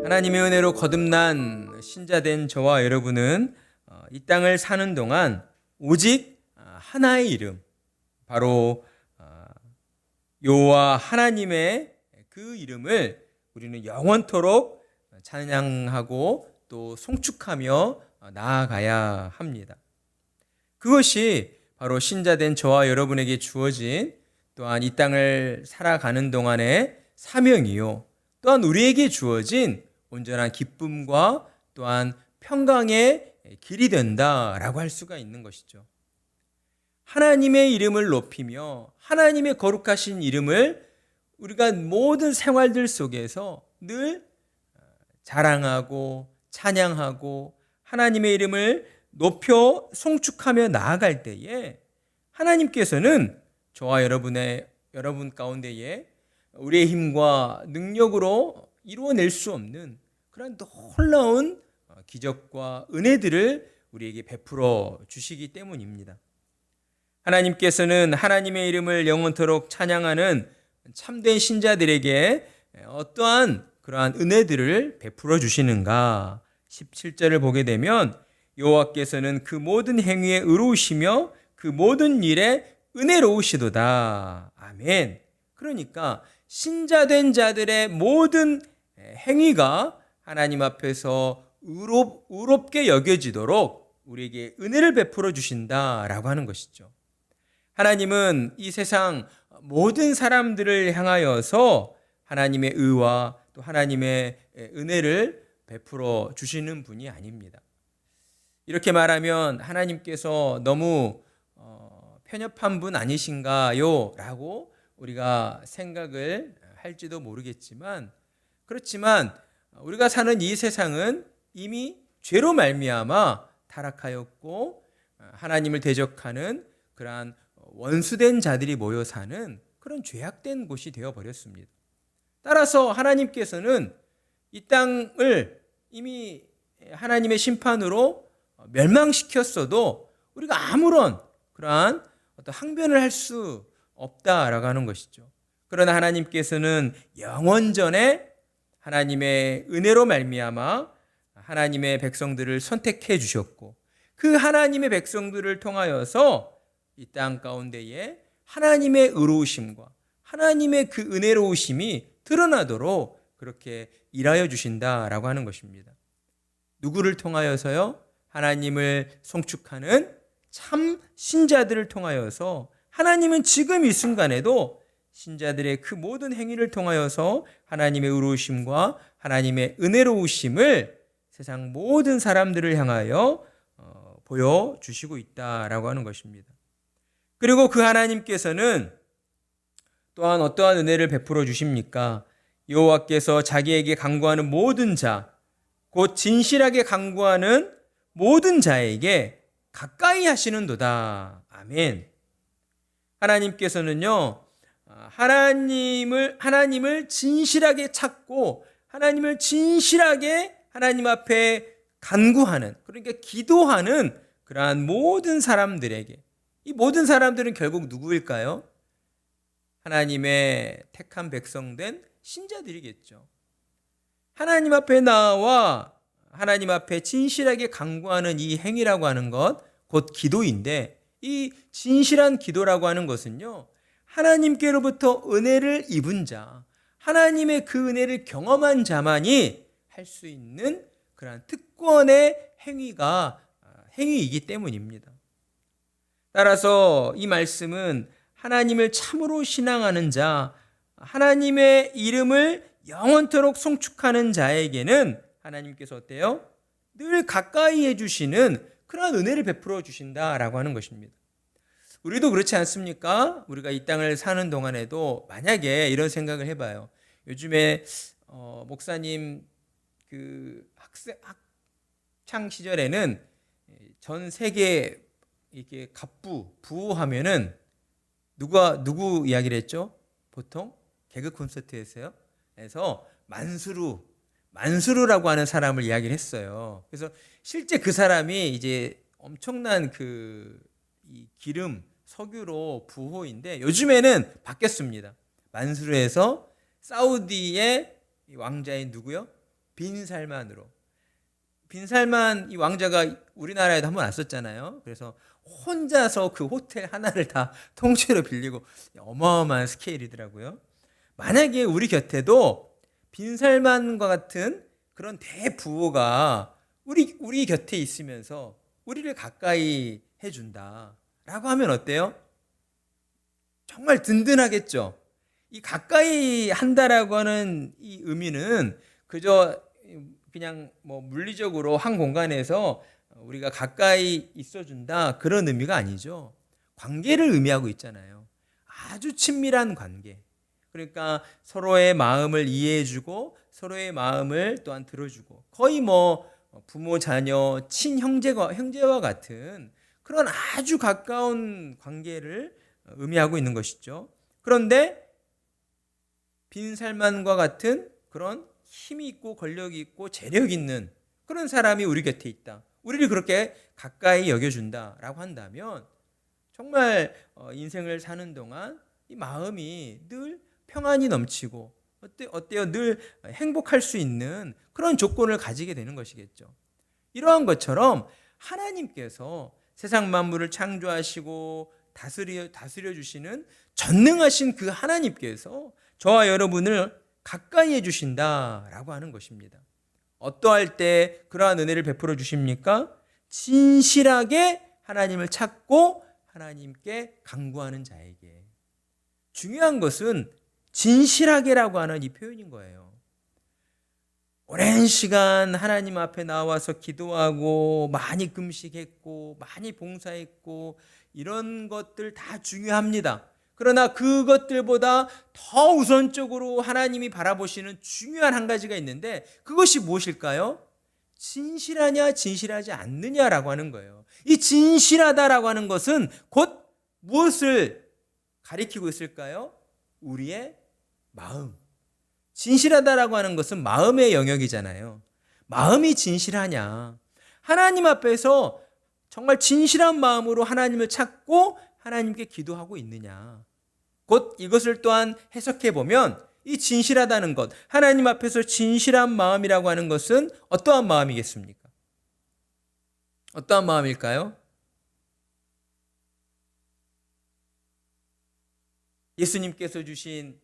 하나님의 은혜로 거듭난 신자된 저와 여러분은 이 땅을 사는 동안 오직 하나의 이름, 바로 여호와 하나님의 그 이름을 우리는 영원토록 찬양하고 또 송축하며 나아가야 합니다. 그것이 바로 신자된 저와 여러분에게 주어진 또한 이 땅을 살아가는 동안의 사명이요, 또한 우리에게 주어진 온전한 기쁨과 또한 평강의 길이 된다라고 할 수가 있는 것이죠. 하나님의 이름을 높이며 하나님의 거룩하신 이름을 우리가 모든 생활들 속에서 늘 자랑하고 찬양하고 하나님의 이름을 높여 송축하며 나아갈 때에 하나님께서는 저와 여러분 가운데에 우리의 힘과 능력으로 이루어낼 수 없는 그런 놀라운 기적과 은혜들을 우리에게 베풀어 주시기 때문입니다. 하나님께서는 하나님의 이름을 영원토록 찬양하는 참된 신자들에게 어떠한 그러한 은혜들을 베풀어 주시는가? 17절을 보게 되면 여호와께서는 그 모든 행위에 의로우시며 그 모든 일에 은혜로우시도다. 아멘. 그러니까 신자된 자들의 모든 행위가 하나님 앞에서 의롭게 여겨지도록 우리에게 은혜를 베풀어 주신다라고 하는 것이죠. 하나님은 이 세상 모든 사람들을 향하여서 하나님의 의와 또 하나님의 은혜를 베풀어 주시는 분이 아닙니다. 이렇게 말하면 하나님께서 너무 편협한 분 아니신가요? 라고 우리가 생각을 할지도 모르겠지만, 그렇지만 우리가 사는 이 세상은 이미 죄로 말미암아 타락하였고 하나님을 대적하는 그러한 원수된 자들이 모여 사는 그런 죄악된 곳이 되어버렸습니다. 따라서 하나님께서는 이 땅을 이미 하나님의 심판으로 멸망시켰어도 우리가 아무런 그러한 어떤 항변을 할 수 없다라고 하는 것이죠. 그러나 하나님께서는 영원전에 하나님의 은혜로 말미암아 하나님의 백성들을 선택해 주셨고 그 하나님의 백성들을 통하여서 이 땅 가운데에 하나님의 의로우심과 하나님의 그 은혜로우심이 드러나도록 그렇게 일하여 주신다라고 하는 것입니다. 누구를 통하여서요? 하나님을 송축하는 참 신자들을 통하여서 하나님은 지금 이 순간에도 신자들의 그 모든 행위를 통하여서 하나님의 의로우심과 하나님의 은혜로우심을 세상 모든 사람들을 향하여 보여주시고 있다라고 하는 것입니다. 그리고 그 하나님께서는 또한 어떠한 은혜를 베풀어 주십니까? 여호와께서 자기에게 간구하는 모든 자, 곧 진실하게 간구하는 모든 자에게 가까이 하시는도다. 아멘. 하나님께서는요, 하나님을 진실하게 찾고 하나님을 진실하게 하나님 앞에 간구하는, 그러니까 기도하는 그러한 모든 사람들에게, 이 모든 사람들은 결국 누구일까요? 하나님의 택한 백성된 신자들이겠죠. 하나님 앞에 나와 하나님 앞에 진실하게 간구하는 이 행위라고 하는 것, 곧 기도인데, 이 진실한 기도라고 하는 것은요, 하나님께로부터 은혜를 입은 자, 하나님의 그 은혜를 경험한 자만이 할 수 있는 그러한 특권의 행위이기 때문입니다. 따라서 이 말씀은 하나님을 참으로 신앙하는 자, 하나님의 이름을 영원토록 송축하는 자에게는 하나님께서 어때요? 늘 가까이 해주시는 그런 은혜를 베풀어 주신다라고 하는 것입니다. 우리도 그렇지 않습니까? 우리가 이 땅을 사는 동안에도 만약에 이런 생각을 해봐요. 요즘에 목사님 그 학창 시절에는 전 세계 이렇게 부하면은 누구 이야기를 했죠? 보통 개그 콘서트에서요. 그래서 만수르라고 하는 사람을 이야기를 했어요. 그래서 실제 그 사람이 이제 엄청난 이 기름 석유로 부호인데 요즘에는 바뀌었습니다. 만수르에서 사우디의 왕자인 누구요? 빈살만으로. 빈살만 이 왕자가 우리나라에도 한번 왔었잖아요. 그래서 혼자서 그 호텔 하나를 다 통째로 빌리고 어마어마한 스케일이더라고요. 만약에 우리 곁에도 빈살만과 같은 그런 대부호가 우리 곁에 있으면서 우리를 가까이 해준다라고 하면 어때요? 정말 든든하겠죠. 이 가까이 한다라고 하는 이 의미는 그저 그냥 뭐 물리적으로 한 공간에서 우리가 가까이 있어준다 그런 의미가 아니죠. 관계를 의미하고 있잖아요. 아주 친밀한 관계. 그러니까 서로의 마음을 이해해주고 서로의 마음을 또한 들어주고 거의 뭐 부모, 자녀, 형제와 같은 그런 아주 가까운 관계를 의미하고 있는 것이죠. 그런데 빈살만과 같은 그런 힘이 있고 권력이 있고 재력이 있는 그런 사람이 우리 곁에 있다. 우리를 그렇게 가까이 여겨준다라고 한다면 정말 인생을 사는 동안 이 마음이 늘 평안이 넘치고 어때요? 늘 행복할 수 있는 그런 조건을 가지게 되는 것이겠죠. 이러한 것처럼 하나님께서 세상 만물을 창조하시고 다스려 주시는 전능하신 그 하나님께서 저와 여러분을 가까이 해주신다라고 하는 것입니다. 어떠할 때 그러한 은혜를 베풀어 주십니까? 진실하게 하나님을 찾고 하나님께 간구하는 자에게. 중요한 것은 진실하게라고 하는 이 표현인 거예요. 오랜 시간 하나님 앞에 나와서 기도하고 많이 금식했고 많이 봉사했고 이런 것들 다 중요합니다. 그러나 그것들보다 더 우선적으로 하나님이 바라보시는 중요한 한 가지가 있는데 그것이 무엇일까요? 진실하냐 진실하지 않느냐라고 하는 거예요. 이 진실하다라고 하는 것은 곧 무엇을 가리키고 있을까요? 우리의 마음. 진실하다라고 하는 것은 마음의 영역이잖아요. 마음이 진실하냐. 하나님 앞에서 정말 진실한 마음으로 하나님을 찾고 하나님께 기도하고 있느냐. 곧 이것을 또한 해석해 보면 이 진실하다는 것, 하나님 앞에서 진실한 마음이라고 하는 것은 어떠한 마음이겠습니까? 어떠한 마음일까요? 예수님께서 주신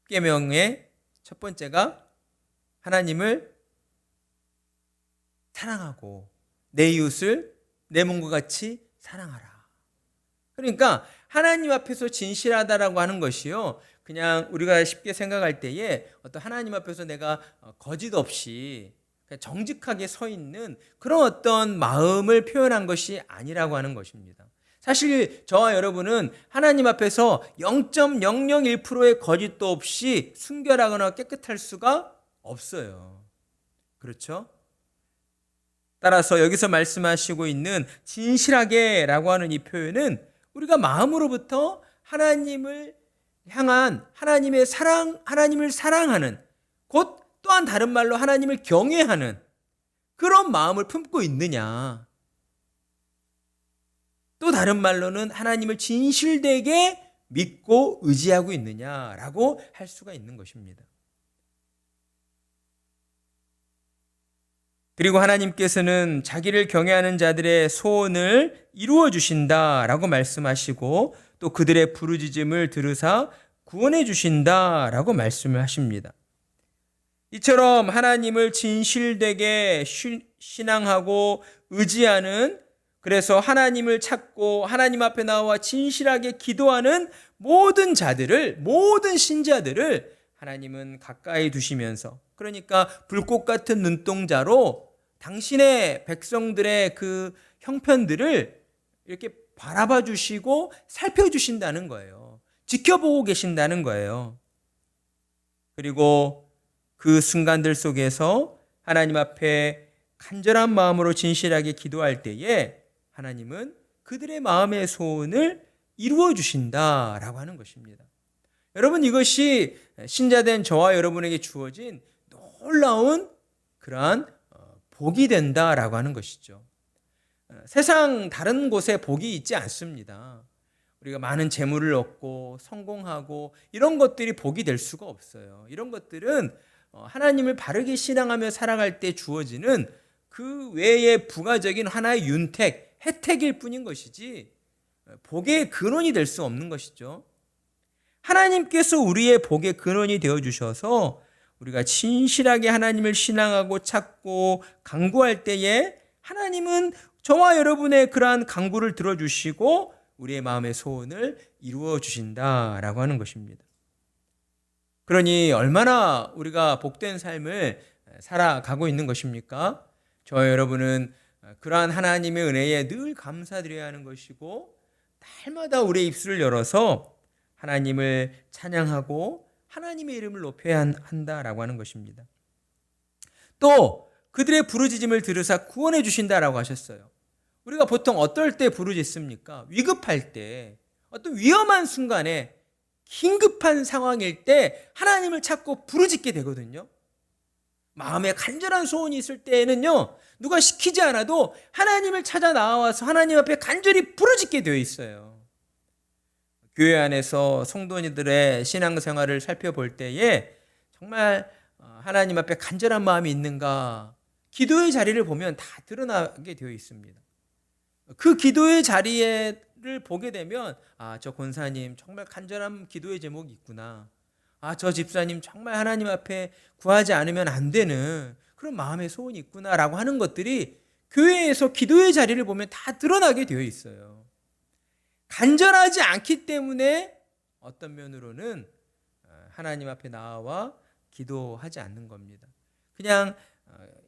십계명의 첫 번째가 하나님을 사랑하고 내 이웃을 내 몸과 같이 사랑하라. 그러니까 하나님 앞에서 진실하다라고 하는 것이요, 그냥 우리가 쉽게 생각할 때에 어떤 하나님 앞에서 내가 거짓 없이 정직하게 서 있는 그런 어떤 마음을 표현한 것이 아니라고 하는 것입니다. 사실 저와 여러분은 하나님 앞에서 0.001%의 거짓도 없이 순결하거나 깨끗할 수가 없어요. 그렇죠? 따라서 여기서 말씀하시고 있는 진실하게라고 하는 이 표현은 우리가 마음으로부터 하나님을 향한 하나님의 사랑, 하나님을 사랑하는, 곧 또한 다른 말로 하나님을 경외하는 그런 마음을 품고 있느냐. 또 다른 말로는 하나님을 진실되게 믿고 의지하고 있느냐라고 할 수가 있는 것입니다. 그리고 하나님께서는 자기를 경외하는 자들의 소원을 이루어 주신다라고 말씀하시고 또 그들의 부르짖음을 들으사 구원해 주신다라고 말씀을 하십니다. 이처럼 하나님을 진실되게 신앙하고 의지하는, 그래서 하나님을 찾고 하나님 앞에 나와 진실하게 기도하는 모든 자들을, 모든 신자들을 하나님은 가까이 두시면서, 그러니까 불꽃 같은 눈동자로 당신의 백성들의 그 형편들을 이렇게 바라봐 주시고 살펴주신다는 거예요. 지켜보고 계신다는 거예요. 그리고 그 순간들 속에서 하나님 앞에 간절한 마음으로 진실하게 기도할 때에 하나님은 그들의 마음의 소원을 이루어 주신다라고 하는 것입니다. 여러분, 이것이 신자된 저와 여러분에게 주어진 놀라운 그러한 복이 된다라고 하는 것이죠. 세상 다른 곳에 복이 있지 않습니다. 우리가 많은 재물을 얻고 성공하고 이런 것들이 복이 될 수가 없어요. 이런 것들은 하나님을 바르게 신앙하며 살아갈 때 주어지는 그 외의 부가적인 하나의 윤택, 혜택일 뿐인 것이지 복의 근원이 될 수 없는 것이죠. 하나님께서 우리의 복의 근원이 되어주셔서 우리가 진실하게 하나님을 신앙하고 찾고 간구할 때에 하나님은 저와 여러분의 그러한 간구를 들어주시고 우리의 마음의 소원을 이루어 주신다라고 하는 것입니다. 그러니 얼마나 우리가 복된 삶을 살아가고 있는 것입니까? 저와 여러분은 그러한 하나님의 은혜에 늘 감사드려야 하는 것이고 날마다 우리의 입술을 열어서 하나님을 찬양하고 하나님의 이름을 높여야 한다라고 하는 것입니다. 또 그들의 부르짖음을 들으사 구원해 주신다라고 하셨어요. 우리가 보통 어떨 때 부르짖습니까? 위급할 때, 어떤 위험한 순간에 긴급한 상황일 때 하나님을 찾고 부르짖게 되거든요. 마음에 간절한 소원이 있을 때에는요, 누가 시키지 않아도 하나님을 찾아 나와서 하나님 앞에 간절히 부르짖게 되어 있어요. 교회 안에서 성도님들의 신앙생활을 살펴볼 때에 정말 하나님 앞에 간절한 마음이 있는가, 기도의 자리를 보면 다 드러나게 되어 있습니다. 그 기도의 자리를 보게 되면 저 권사님 정말 간절한 기도의 제목이 있구나. 저 집사님 정말 하나님 앞에 구하지 않으면 안 되는 그런 마음의 소원이 있구나라고 하는 것들이 교회에서 기도의 자리를 보면 다 드러나게 되어 있어요. 간절하지 않기 때문에 어떤 면으로는 하나님 앞에 나와 기도하지 않는 겁니다. 그냥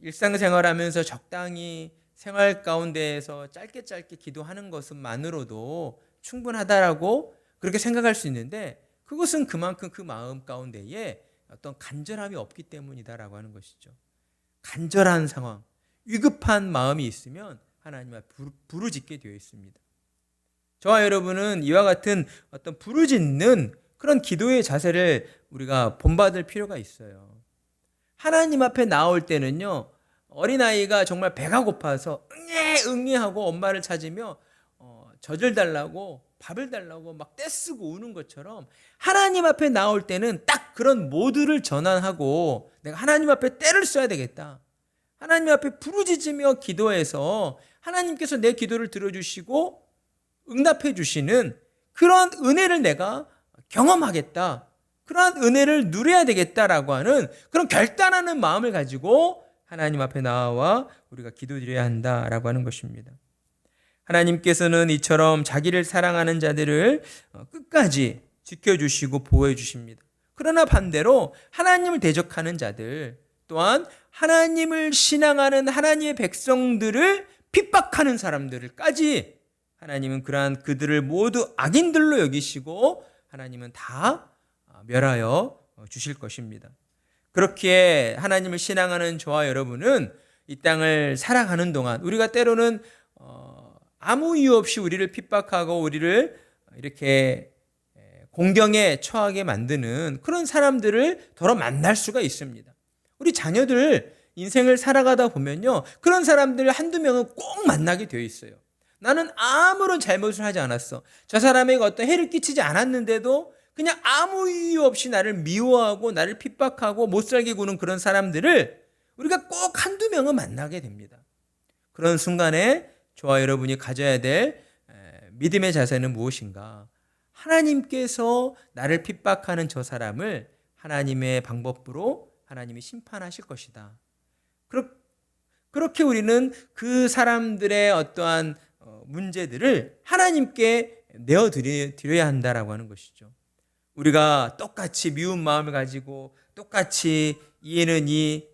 일상생활하면서 적당히 생활 가운데에서 짧게 기도하는 것만으로도 충분하다라고 그렇게 생각할 수 있는데 그것은 그만큼 그 마음 가운데에 어떤 간절함이 없기 때문이다라고 하는 것이죠. 간절한 상황, 위급한 마음이 있으면 하나님 앞에 부르짖게 되어 있습니다. 저와 여러분은 이와 같은 어떤 부르짖는 그런 기도의 자세를 우리가 본받을 필요가 있어요. 하나님 앞에 나올 때는요, 어린아이가 정말 배가 고파서 응애하고 엄마를 찾으며 젖을 달라고 밥을 달라고 막 떼쓰고 우는 것처럼 하나님 앞에 나올 때는 딱 그런 모드를 전환하고 내가 하나님 앞에 때를 써야 되겠다. 하나님 앞에 부르짖으며 기도해서 하나님께서 내 기도를 들어주시고 응답해 주시는 그런 은혜를 내가 경험하겠다. 그런 은혜를 누려야 되겠다라고 하는 그런 결단하는 마음을 가지고 하나님 앞에 나와 우리가 기도드려야 한다라고 하는 것입니다. 하나님께서는 이처럼 자기를 사랑하는 자들을 끝까지 지켜주시고 보호해 주십니다. 그러나 반대로 하나님을 대적하는 자들 또한 하나님을 신앙하는 하나님의 백성들을 핍박하는 사람들까지 하나님은 그러한 그들을 모두 악인들로 여기시고 하나님은 다 멸하여 주실 것입니다. 그렇기에 하나님을 신앙하는 저와 여러분은 이 땅을 살아가는 동안 우리가 때로는 아무 이유 없이 우리를 핍박하고 우리를 이렇게 공경에 처하게 만드는 그런 사람들을 더러 만날 수가 있습니다. 우리 자녀들 인생을 살아가다 보면요, 그런 사람들 한두 명은 꼭 만나게 되어 있어요. 나는 아무런 잘못을 하지 않았어. 저 사람에게 어떤 해를 끼치지 않았는데도 그냥 아무 이유 없이 나를 미워하고 나를 핍박하고 못살게 구는 그런 사람들을 우리가 꼭 한두 명은 만나게 됩니다. 그런 순간에 저와 여러분이 가져야 될 믿음의 자세는 무엇인가? 하나님께서 나를 핍박하는 저 사람을 하나님의 방법으로 하나님이 심판하실 것이다. 그렇게 우리는 그 사람들의 어떠한 문제들을 하나님께 내어드려야 한다라고 하는 것이죠. 우리가 똑같이 미운 마음을 가지고 똑같이 이에는 이,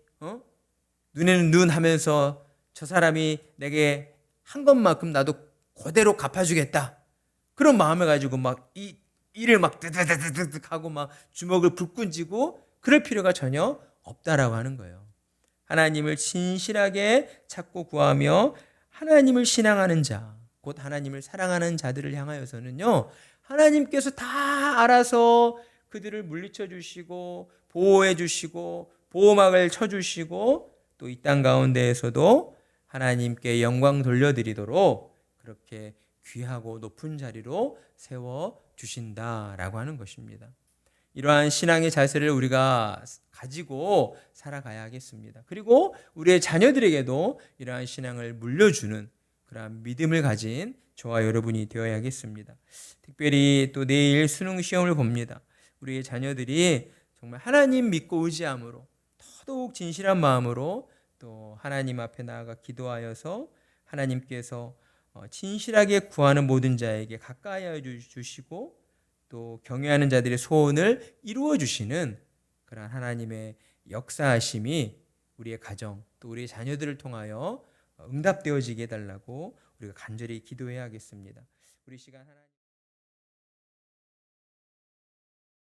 눈에는 눈 하면서 저 사람이 내게 한 것만큼 나도 그대로 갚아주겠다. 그런 마음을 가지고 막 이를 막 드드드드득 하고 막 주먹을 불끈 쥐고 그럴 필요가 전혀 없다라고 하는 거예요. 하나님을 진실하게 찾고 구하며 하나님을 신앙하는 자, 곧 하나님을 사랑하는 자들을 향하여서는요, 하나님께서 다 알아서 그들을 물리쳐 주시고 보호해 주시고 보호막을 쳐 주시고 또 이 땅 가운데에서도 하나님께 영광 돌려드리도록 그렇게 귀하고 높은 자리로 세워 주신다라고 하는 것입니다. 이러한 신앙의 자세를 우리가 가지고 살아가야 하겠습니다. 그리고 우리의 자녀들에게도 이러한 신앙을 물려주는 그러한 믿음을 가진 저와 여러분이 되어야겠습니다. 특별히 또 내일 수능 시험을 봅니다. 우리의 자녀들이 정말 하나님 믿고 의지함으로 더더욱 진실한 마음으로 또 하나님 앞에 나아가 기도하여서 하나님께서 진실하게 구하는 모든 자에게 가까이 하여 주시고 또 경외하는 자들의 소원을 이루어 주시는 그러한 하나님의 역사하심이 우리의 가정 또 우리의 자녀들을 통하여 응답되어지게 해달라고 우리가 간절히 기도해야 하겠습니다. 우리 시간 하나님